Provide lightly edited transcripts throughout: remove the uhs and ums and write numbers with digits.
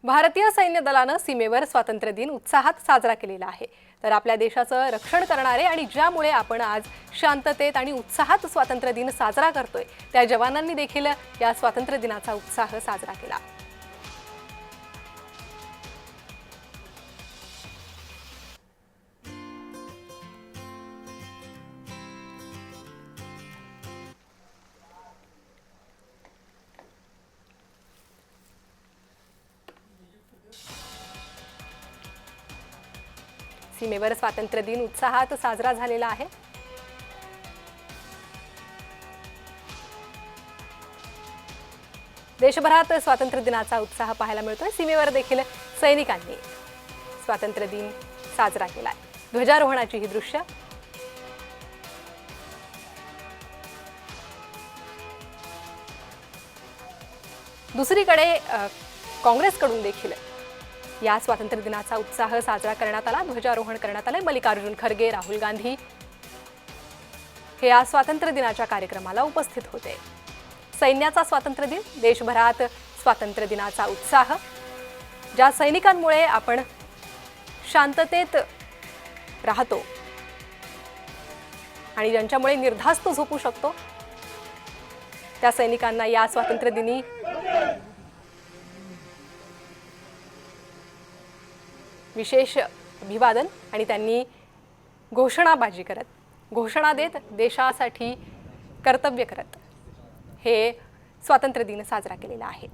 भारतीय सैन्य दलानं सीमेवर स्वातंत्र्य दिन उत्साहात साजरा केलेला आहे। तर आपल्या देशाचं रक्षण करणारे आणि ज्यामुळे आपण आज शांततेत आणि उत्साहात स्वातंत्र्य दिन साजरा करतोय त्या जवानांनी देखील या स्वातंत्र्य दिनाचा उत्साह साजरा केला। सीमेवर स्वातंत्र्य दिन उत्साहात साजरा झालेला आहे। देशभरात स्वातंत्र्य दिनाचा उत्साह पाहायला मिळतोय। सीमेवर देखील सैनिकांनी स्वातंत्र्य दिन साजरा केलाय। ध्वजारोहणाची ही दृश्य दुसरीकडे काँग्रेसकडून देखील या स्वातंत्र्य दिनाचा उत्साह साजरा करण्यात आला। ध्वजारोहण करण्यात आले। मल्लिकार्जुन खरगे, राहुल गांधी हे या स्वातंत्र्य दिनाच्या कार्यक्रमाला उपस्थित होते। सैन्याचा स्वातंत्र्य दिन, देशभरात स्वातंत्र्य दिनाचा उत्साह, ज्या सैनिकांमुळे आपण शांततेत राहतो आणि ज्यांच्यामुळे निर्धास्त झोपू शकतो त्या सैनिकांना या स्वातंत्र्य दिनी विशेष अभिवादन आणि त्यांनी घोषणाबाजी करत, घोषणा देत, देशासाठी कर्तव्य करत हे स्वातंत्र्य दिन साजरा केलेला आहे।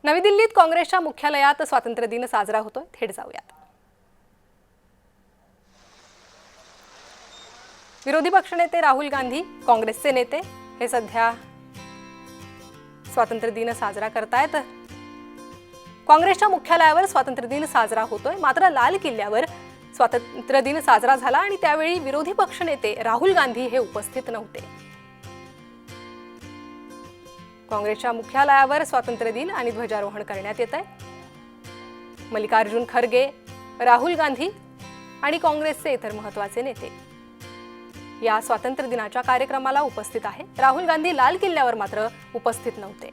नवी दिल्लीत काँग्रेसच्या मुख्यालयात स्वातंत्र्य दिन साजरा होतोय। थेट जाऊयात। विरोधी पक्षनेते राहुल गांधी, काँग्रेसचे नेते हे सध्या स्वातंत्र्य दिन साजरा करतायत। काँग्रेसच्या मुख्यालयावर स्वातंत्र्य दिन साजरा होतोय। मात्र लाल किल्ल्यावर स्वातंत्र्य दिन साजरा झाला आणि त्यावेळी विरोधी पक्षनेते राहुल गांधी हे उपस्थित नव्हते। काँग्रेसच्या मुख्यालयावर स्वातंत्र्य दिन आणि ध्वजारोहण करण्यात येत आहे। मल्लिकार्जुन खरगे, राहुल गांधी आणि काँग्रेसचे इतर महत्त्वाचे नेते या स्वातंत्र्य दिनाच्या कार्यक्रमाला उपस्थित आहे। राहुल गांधी लाल किल्ल्यावर मात्र उपस्थित नव्हते।